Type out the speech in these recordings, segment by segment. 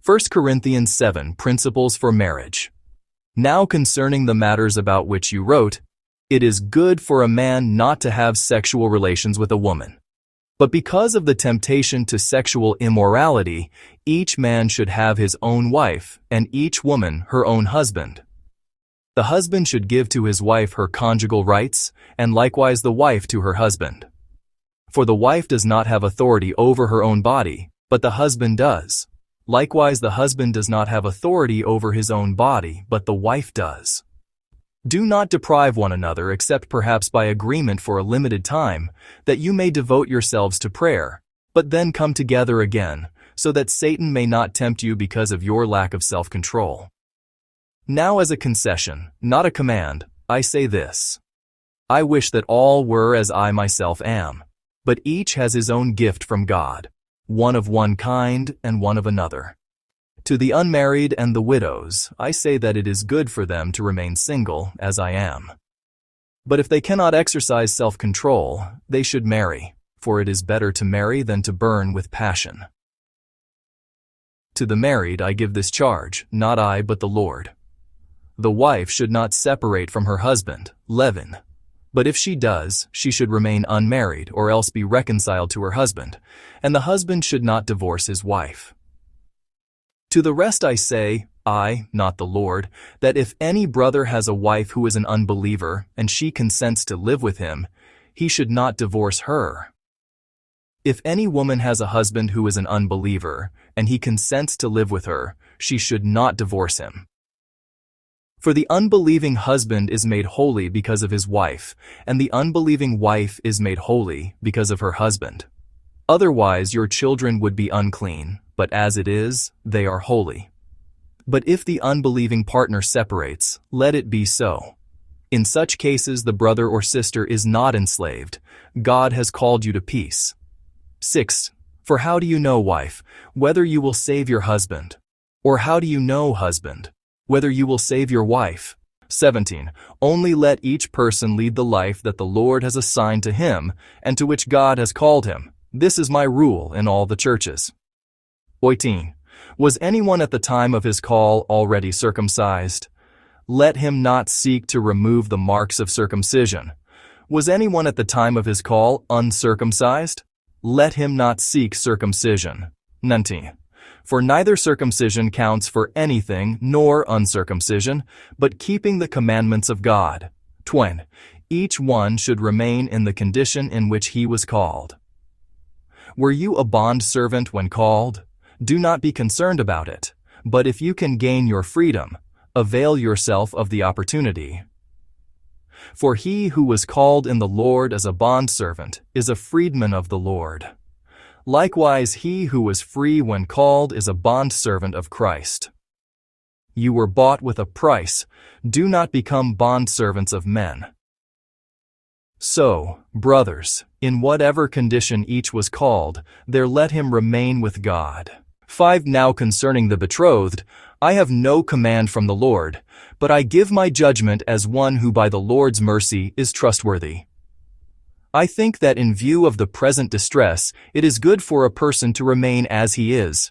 1 Corinthians 7 Principles for Marriage. Now concerning the matters about which you wrote, it is good for a man not to have sexual relations with a woman. But because of the temptation to sexual immorality, each man should have his own wife, and each woman her own husband. The husband should give to his wife her conjugal rights, and likewise the wife to her husband. For the wife does not have authority over her own body, but the husband does. Likewise the husband does not have authority over his own body, but the wife does. Do not deprive one another except perhaps by agreement for a limited time, that you may devote yourselves to prayer, but then come together again, so that Satan may not tempt you because of your lack of self-control. Now as a concession, not a command, I say this. I wish that all were as I myself am, but each has his own gift from God, one of one kind and one of another. To the unmarried and the widows, I say that it is good for them to remain single, as I am. But if they cannot exercise self-control, they should marry, for it is better to marry than to burn with passion. To the married I give this charge, not I but the Lord. The wife should not separate from her husband, Levin. But if she does, she should remain unmarried or else be reconciled to her husband, and the husband should not divorce his wife. To the rest I say, I, not the Lord, that if any brother has a wife who is an unbeliever, and she consents to live with him, he should not divorce her. If any woman has a husband who is an unbeliever, and he consents to live with her, she should not divorce him. For the unbelieving husband is made holy because of his wife, and the unbelieving wife is made holy because of her husband. Otherwise your children would be unclean, but as it is, they are holy. But if the unbelieving partner separates, let it be so. In such cases the brother or sister is not enslaved. God has called you to peace. 6. For how do you know, wife, whether you will save your husband? Or how do you know, husband, whether you will save your wife? 17. Only let each person lead the life that the Lord has assigned to him, and to which God has called him. This is my rule in all the churches. 18. Was anyone at the time of his call already circumcised? Let him not seek to remove the marks of circumcision. Was anyone at the time of his call uncircumcised? Let him not seek circumcision. 19. For neither circumcision counts for anything nor uncircumcision, but keeping the commandments of God. 20. Each one should remain in the condition in which he was called. Were you a bondservant when called? Do not be concerned about it, but if you can gain your freedom, avail yourself of the opportunity. For he who was called in the Lord as a bondservant is a freedman of the Lord. Likewise he who was free when called is a bondservant of Christ. You were bought with a price. Do not become bondservants of men. So, brothers, in whatever condition each was called, there let him remain with God. 5. Now concerning the betrothed, I have no command from the Lord, but I give my judgment as one who by the Lord's mercy is trustworthy. I think that in view of the present distress, it is good for a person to remain as he is.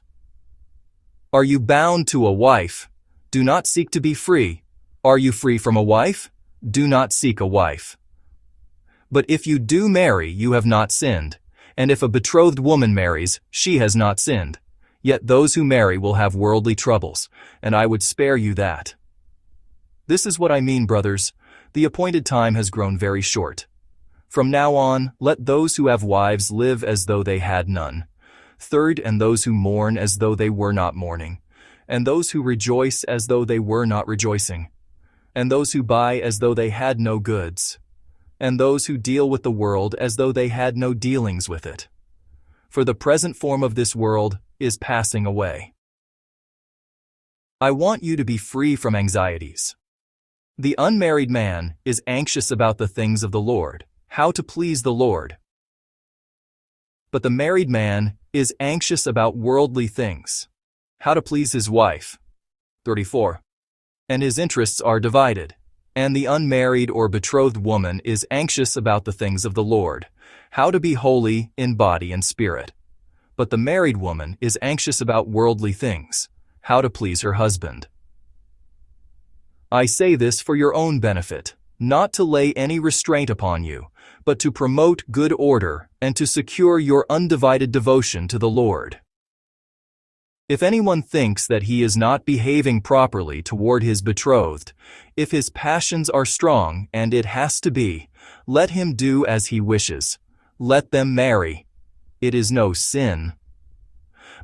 Are you bound to a wife? Do not seek to be free. Are you free from a wife? Do not seek a wife. But if you do marry, you have not sinned, and if a betrothed woman marries, she has not sinned. Yet those who marry will have worldly troubles, and I would spare you that. This is what I mean, brothers. The appointed time has grown very short. From now on, let those who have wives live as though they had none. 3. And those who mourn as though they were not mourning, and those who rejoice as though they were not rejoicing, and those who buy as though they had no goods, and those who deal with the world as though they had no dealings with it. For the present form of this world is passing away. I want you to be free from anxieties. The unmarried man is anxious about the things of the Lord, how to please the Lord. But the married man is anxious about worldly things, how to please his wife. 34. And his interests are divided. And the unmarried or betrothed woman is anxious about the things of the Lord, how to be holy in body and spirit. But the married woman is anxious about worldly things, How to please her husband. I say this for your own benefit, not to lay any restraint upon you, but to promote good order and to secure your undivided devotion to the Lord. If anyone thinks that he is not behaving properly toward his betrothed, if his passions are strong, and it has to be, let him do as he wishes. Let them marry. It is no sin.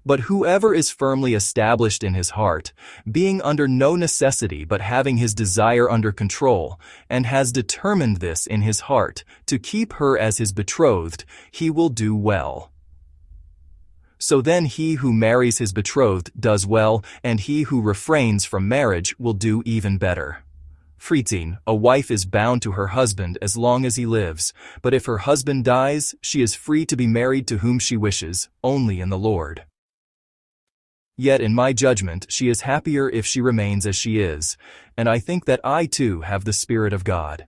But whoever is firmly established in his heart, being under no necessity but having his desire under control, and has determined this in his heart, to keep her as his betrothed, he will do well. So then he who marries his betrothed does well, and he who refrains from marriage will do even better. 13. A wife is bound to her husband as long as he lives, but if her husband dies, she is free to be married to whom she wishes, only in the Lord. Yet in my judgment she is happier if she remains as she is, and I think that I too have the Spirit of God.